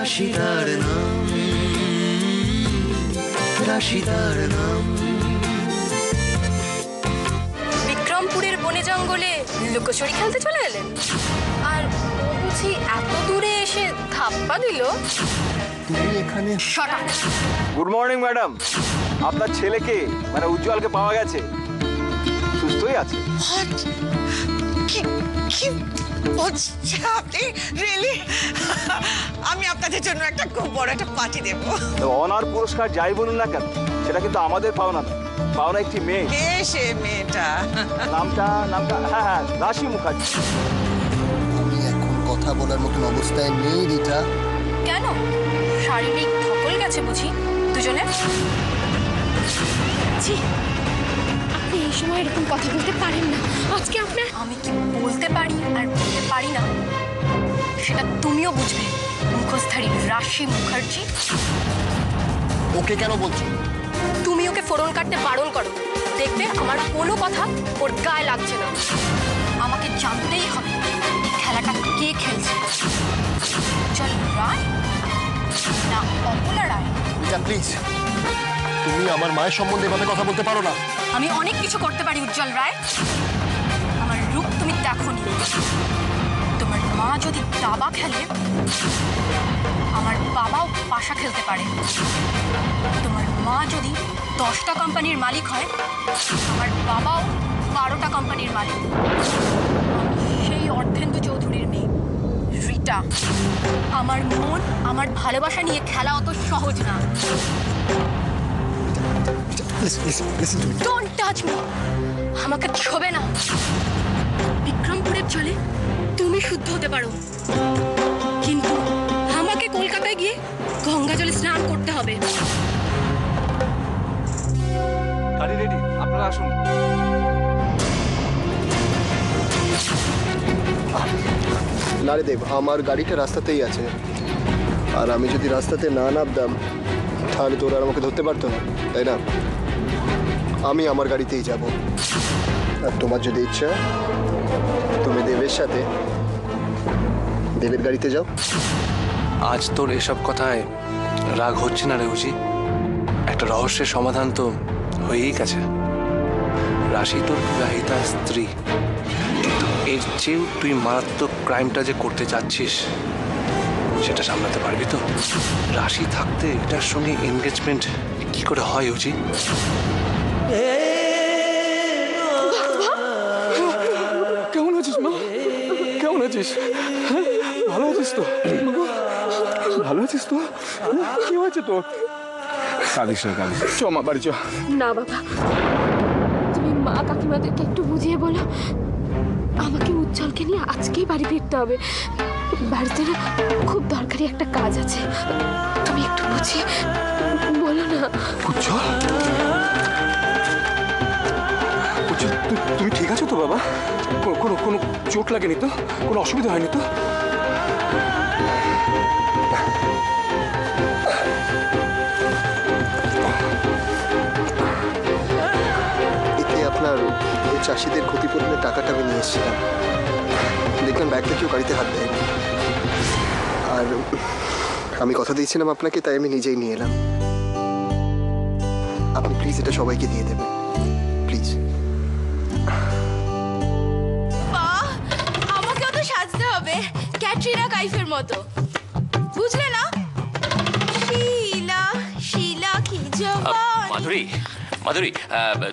রাশিদার নাম, রাশিদার নাম। বিক্রমপুরের বনে জঙ্গলে লুকোচুরি খেলতে চলে এলেন, আর ও বুঝি এত দূরে এসে ধাপ্পা দিল। তুমি এখানে? গুড মর্নিং ম্যাডাম, আপনার ছেলেকে মানে উজ্জ্বলকে পাওয়া গেছে, সুস্থই আছে। আমি আপনাদের জন্য একটা খুব বড় একটা পার্টি দেব। অনার পুরস্কার যাই বলুন না কেন, সেটা কিন্তু আমাদের পাওনা না, পাওনা একটি মেয়ে। কে সে মেয়েটা? নামটা হ্যাঁ রাশি মুখার্জি। আমি এখন কথা বলার মতন অবস্থায় নেই রিটা। কেন? শারীরিক ধকল গেছে বুঝি দুজনের? আপনি এই সময় এরকম কথা বলতে পারেন না। আজকে আপনার আমি কি বলতে পারি আর বলতে পারি না সেটা তুমিও বুঝবে, মুখোশধারী রাশি মুখার্জি। ওকে কেন বলছো? তুমি ওকে ফোড়ন কাটতে বারণ করো, দেখবে আমার কোনো কথা ওর গায়ে লাগছে না। আমাকে জানতেই হবে এই খেলাটা কে খেলছে, চল রায় না অমলা রায়। রিটা প্লিজ, তুমি আমার মায়ের সম্বন্ধে এভাবে কথা বলতে পারো না। আমি অনেক কিছু করতে পারি উজ্জ্বল রায়, আমার রূপ তুমি দেখোনি। তোমার মা যদি দাবা খেলে, আমার বাবাও পাশা খেলতে পারে। তোমার মা যদি 10টা কোম্পানির মালিক হয়, আমার বাবাও 12টা কোম্পানির মালিক। সেই অর্ধেন্দু চৌধুরীর মেয়ে রিটা। আমার মন, আমার ভালোবাসা নিয়ে খেলা অত সহজ না। Don't touch me! আমাকে ছোবে না। বিক্রমপুরের জলে তুমি শুদ্ধ হতে পারো, কিন্তু আমাকে কলকাতায় গিয়ে গঙ্গা জলে স্নান করতে হবে। গাড়ি রেডি, আপনারা আসুন। না রে দেব, আমার গাড়িটা রাস্তাতেই আছে, আর আমি যদি রাস্তাতে না নামতাম তাহলে তোরা আমাকে ধরতে পারতো না, তাই না? আমি আমার গাড়িতেই যাব, আর তোমার যদি ইচ্ছা তুমি দেবের সাথে দেবের গাড়িতে যাও। আজ তোর এসব কথায় রাগ হচ্ছে না রে উজি? একটা রহস্যের সমাধান তো হয়েই গেছে। রাশি তোর বিবাহিতা স্ত্রী, কিন্তু এর চেয়েও তুই মারাত্মক ক্রাইমটা যে করতে চাচ্ছিস সেটা সামলাতে পারবি তো? রাশি থাকতে এটার সঙ্গে এনগেজমেন্ট কি করে হয় উজি? কেমন আছিস মা? কেমন আছিস? ভালো আছিস তো? ভালো আছিস তো? কি হয়েছে তোর? কাঁদিস না, কাঁদিস। চ মা, বাড়ি চ। না বাবা, তুমি মা কাকিমাদেরকে একটু বুঝিয়ে বলো আমাকে উজ্জ্বলকে নিয়ে আজকেই বাড়ি ফিরতে হবে। বাড়িতে না খুব দরকারি একটা কাজ আছে, তুমি একটু বুঝিয়ে বলো না। উজ্জ্বল, তুমি ঠিক আছো তো বাবা? কোনো চোট লাগেনি তো? কোনো অসুবিধা হয়নি তো? এতে আপনার ওই চাষিদের ক্ষতিপূরণের টাকাটা আমি নিয়ে এসেছিলাম, দেখলাম ব্যাগটা কেউ গাড়িতে হাত দেয়নি, আর আমি কথা দিয়েছিলাম আপনাকে, তাই আমি নিজেই নিয়ে এলাম। আপনি প্লিজ এটা সবাইকে দিয়ে দেবেন, প্লিজ। আমাকেও তো সাজতে হবে ক্যাটরিনা কাইফের মতো, বুঝলে না? শিলা শিলা কি জবান। মাধুরী,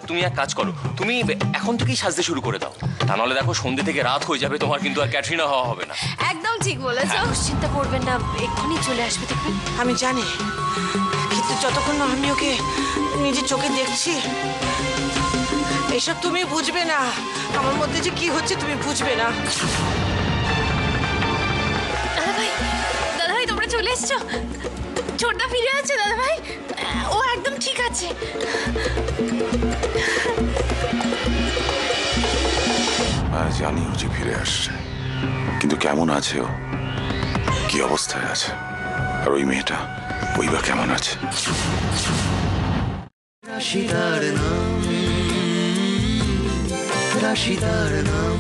তুমি এক কাজ করো, তুমি এখন থেকেই সাজতে শুরু করে দাও, তা নাহলে দেখো সন্ধ্যে থেকে রাত হয়ে যাবে, তোমার কিন্তু আর ক্যাটরিনা হওয়া হবে না। একদম ঠিক বলেছো। চিন্তা করবেন না, এক্ষুনি চলে আসবে দেখবেন। আমি জানি, কিন্তু যতক্ষণ না আমি ওকে নিজের চোখে দেখছি এসব তুমি বুঝবে না। আমার মধ্যে যে কি হচ্ছে তুমি বুঝবে না। দাদাভাই তোমরা চলে এসছো? ছোটদা ফিরে আছে দাদাভাই? ও একদম ঠিক আছে। জানি ও যে ফিরে আসছে, কিন্তু কেমন আছে ও, কি অবস্থায় আছে, আর ওই মেয়েটা ওই বা কেমন আছে? রাশিদার নাম, রাশিদার নাম।